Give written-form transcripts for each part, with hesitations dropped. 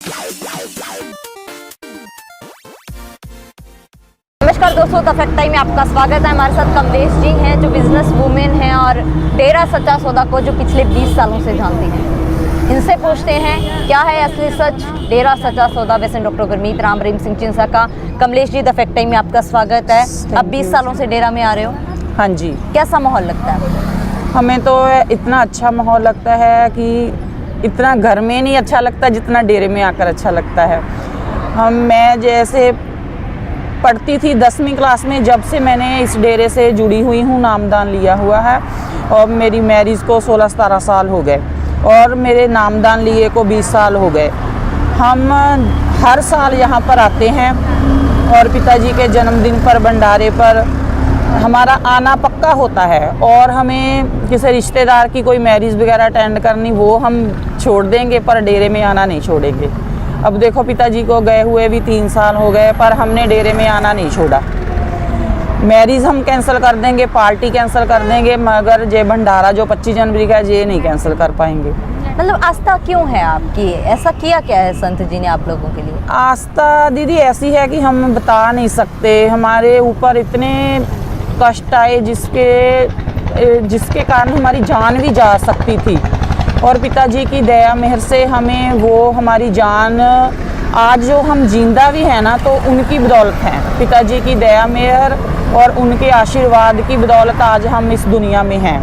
नमस्कार दोस्तों, the fact time में आपका स्वागत है। हमारे साथ कमलेश जी हैं जो बिजनेस वुमेन हैं और डेरा सच्चा सौदा को जो पिछले 20 सालों से जानती हैं। इनसे पूछते हैं क्या है असली सच डेरा सच्चा सौदा। वैसे डॉक्टर गुरमीत राम रहीम सिंह चिंसा का। Kamlesh ji, the fact time में आपका स्वागत है। अब 20 सालों से डेरा में आ रहे हो, हाँ जी। कैसा माहौल लगता है? हमें तो इतना अच्छा माहौल लगता है कि इतना घर में नहीं अच्छा लगता जितना डेरे में आकर अच्छा लगता है। मैं जैसे पढ़ती थी 10वीं क्लास में, जब से मैंने इस डेरे से जुड़ी हुई हूँ, नामदान लिया हुआ है और मेरी मैरिज को 16-17 साल हो गए और मेरे नामदान लिए को 20 साल हो गए। हम हर साल यहाँ पर आते हैं और पिताजी के जन्मदिन पर, भंडारे पर हमारा आना पक्का होता है। और हमें किसी रिश्तेदार की कोई मैरिज वगैरह अटेंड करनी, वो हम छोड़ देंगे पर डेरे में आना नहीं छोड़ेंगे। अब देखो, पिताजी को गए हुए भी 3 साल हो गए पर हमने डेरे में आना नहीं छोड़ा। मैरिज हम कैंसिल कर देंगे, पार्टी कैंसिल कर देंगे, मगर ये भंडारा जो 25 जनवरी का ये नहीं कैंसिल कर पाएंगे। मतलब आस्था क्यों है आपकी? ऐसा किया क्या है संत जी ने आप लोगों के लिए? आस्था दीदी ऐसी है कि हम बता नहीं सकते। हमारे ऊपर इतने कष्ट आए जिसके कारण हमारी जान भी जा सकती थी और पिताजी की दया मेहर से हमें वो हमारी जान, आज जो हम जिंदा भी हैं ना, तो उनकी बदौलत हैं। पिताजी की दया मेहर और उनके आशीर्वाद की बदौलत आज हम इस दुनिया में हैं।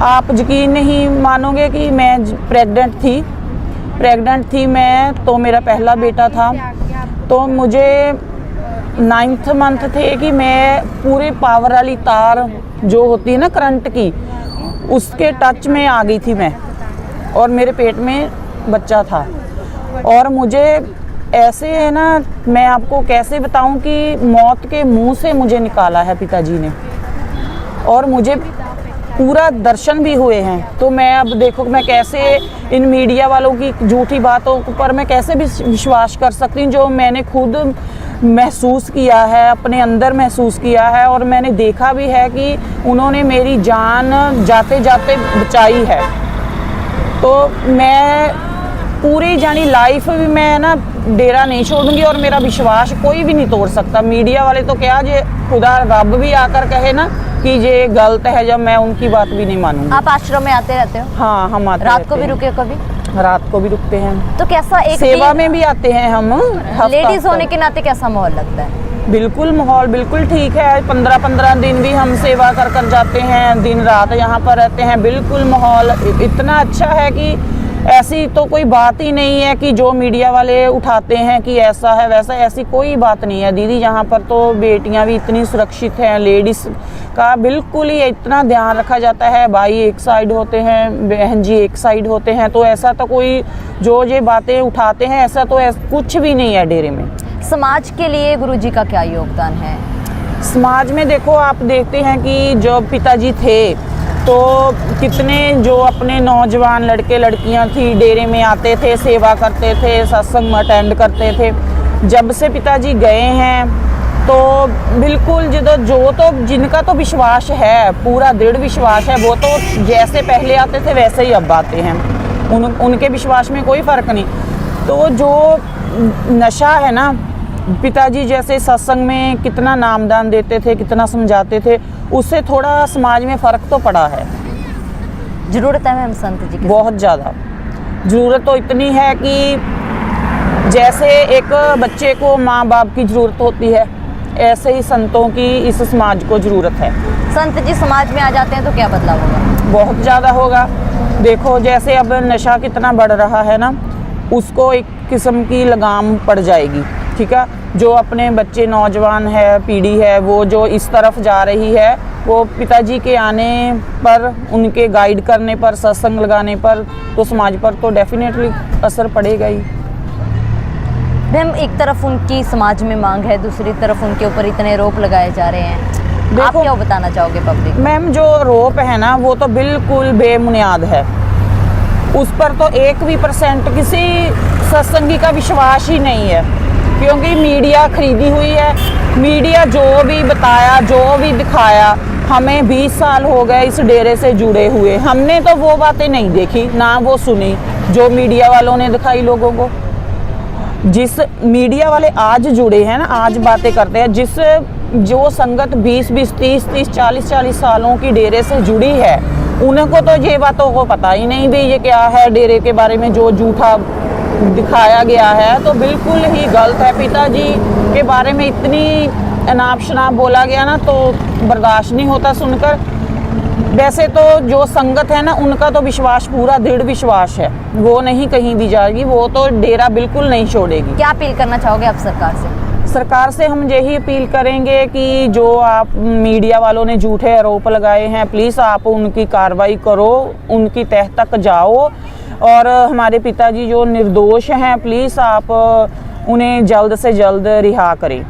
आप यकीन नहीं मानोगे कि मैं प्रेग्नेंट थी मैं, तो मेरा पहला बेटा था। तो मुझे 9th मंथ थे कि मैं पूरे पावर वाली तार जो होती है ना करंट की, उसके टच में आ गई थी मैं और मेरे पेट में बच्चा था। और मुझे ऐसे है ना, मैं आपको कैसे बताऊं कि मौत के मुंह से मुझे निकाला है पिताजी ने और मुझे पूरा दर्शन भी हुए हैं। तो मैं अब देखो, मैं कैसे इन मीडिया वालों की झूठी बातों पर मैं कैसे भी विश्वास कर सकती हूँ, जो मैंने खुद महसूस किया है, अपने अंदर महसूस किया है और मैंने देखा भी है कि उन्होंने मेरी जान जाते जाते बचाई है। तो मैं पूरी जानी लाइफ भी मैं ना डेरा नहीं छोड़ूंगी और मेरा विश्वास कोई भी नहीं तोड़ सकता। मीडिया वाले तो क्या, जे खुदा रब भी आकर कहे ना कि ये गलत है, जब मैं उनकी बात भी नहीं मानूंगी। आप आश्रम में आते रहते हो? हाँ, हम आते रात को भी रुके कभी? रात को भी रुकते हैं। तो कैसा एक सेवा में भी आते हैं हम। लेडीज होने के नाते कैसा माहौल लगता है? बिल्कुल माहौल बिल्कुल ठीक है। 15-15 दिन भी हम सेवा कर जाते हैं, दिन रात यहाँ पर रहते हैं। बिल्कुल माहौल इतना अच्छा है कि ऐसी तो कोई बात ही नहीं है कि जो मीडिया वाले उठाते हैं कि ऐसा है वैसा, ऐसी कोई बात नहीं है दीदी। यहाँ पर तो बेटियाँ भी इतनी सुरक्षित हैं, लेडीज़ का बिल्कुल ही इतना ध्यान रखा जाता है। भाई एक साइड होते हैं, बहन जी एक साइड होते हैं। तो ऐसा तो कोई जो ये बातें उठाते हैं, ऐसा तो कुछ भी नहीं है डेरे में। समाज के लिए गुरुजी का क्या योगदान है? समाज में देखो, आप देखते हैं कि जो पिताजी थे तो कितने जो अपने नौजवान लड़के लड़कियां थी डेरे में आते थे, सेवा करते थे, सत्संग अटेंड करते थे। जब से पिताजी गए हैं तो बिल्कुल जिनका तो विश्वास है, पूरा दृढ़ विश्वास है, वो तो जैसे पहले आते थे वैसे ही अब आते हैं। उनके विश्वास में कोई फ़र्क नहीं। तो जो नशा है ना, पिताजी जैसे सत्संग में कितना नामदान देते थे, कितना समझाते थे, उससे थोड़ा समाज में फ़र्क तो पड़ा है। ज़रूरत है मैम संत जी की? बहुत ज़्यादा ज़रूरत तो इतनी है कि जैसे एक बच्चे को माँ बाप की ज़रूरत होती है, ऐसे ही संतों की इस समाज को ज़रूरत है। संत जी समाज में आ जाते हैं तो क्या बदलाव होगा? बहुत ज़्यादा होगा। देखो, जैसे अब नशा कितना बढ़ रहा है ना, उसको एक किस्म की लगाम पड़ जाएगी। ठीक है, जो अपने बच्चे नौजवान है, पीढ़ी है, वो जो इस तरफ जा रही है, वो पिताजी के आने पर, उनके गाइड करने पर, सत्संग लगाने पर, तो समाज पर तो डेफिनेटली असर पड़ेगा ही। मैम, एक तरफ उनकी समाज में मांग है, दूसरी तरफ उनके ऊपर इतने रोप लगाए जा रहे हैं। आप क्या बताना चाहोगे पब्लिक? मैम, जो रोप है ना, वो तो बिल्कुल बेबुनियाद है। उस पर तो 1% किसी सत्संगी का विश्वास ही नहीं है, क्योंकि मीडिया खरीदी हुई है। मीडिया जो भी बताया, जो भी दिखाया, हमें 20 साल हो गए इस डेरे से जुड़े हुए, हमने तो वो बातें नहीं देखी ना वो सुनी जो मीडिया वालों ने दिखाई लोगों को। जिस मीडिया वाले आज जुड़े हैं ना, आज बातें करते हैं, जिस जो संगत 20-20, 30-30, 40-40 सालों की डेरे से जुड़ी है, उनको तो ये बातों को पता ही नहीं भी ये क्या है। डेरे के बारे में जो झूठा दिखाया गया है तो बिल्कुल ही गलत है। पिताजी के बारे में इतनी अनाप शनाप बोला गया ना, तो बर्दाश्त नहीं होता सुनकर। वैसे तो जो संगत है ना, उनका तो विश्वास पूरा दृढ़ विश्वास है, वो नहीं कहीं भी जाएगी, वो तो डेरा बिल्कुल नहीं छोड़ेगी। क्या अपील करना चाहोगे आप सरकार से? सरकार से हम यही अपील करेंगे कि जो आप मीडिया वालों ने झूठे आरोप लगाए हैं, प्लीज़ आप उनकी कार्रवाई करो, उनकी तह तक जाओ, और हमारे पिताजी जो निर्दोष हैं, प्लीज़ आप उन्हें जल्द से जल्द रिहा करें,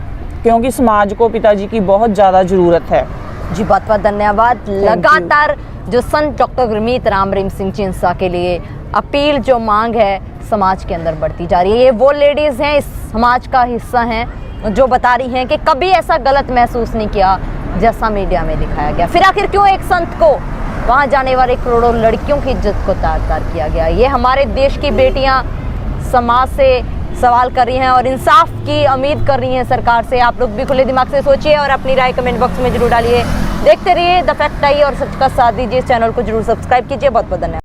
क्योंकि समाज को पिताजी की बहुत ज़्यादा ज़रूरत है। जी बहुत बहुत धन्यवाद। लगातार जो संत डॉक्टर गुरमीत राम रहीम सिंह चिंसा के लिए अपील, जो मांग है समाज के अंदर बढ़ती जा रही है। ये वो लेडीज हैं, इस समाज का हिस्सा हैं, जो बता रही हैं कि कभी ऐसा गलत महसूस नहीं किया जैसा मीडिया में दिखाया गया। फिर आखिर क्यों एक संत को, वहाँ जाने वाले करोड़ों लड़कियों की इज्जत को तार-तार किया गया? ये हमारे देश की बेटियां समाज से सवाल कर रही हैं और इंसाफ की उम्मीद कर रही हैं सरकार से। आप लोग भी खुले दिमाग से सोचिए और अपनी राय कमेंट बॉक्स में जरूर डालिए। देखते रहिए द फैक्ट आई और सच का साथ दीजिए। इस चैनल को जरूर सब्सक्राइब कीजिए। बहुत बहुत धन्यवाद।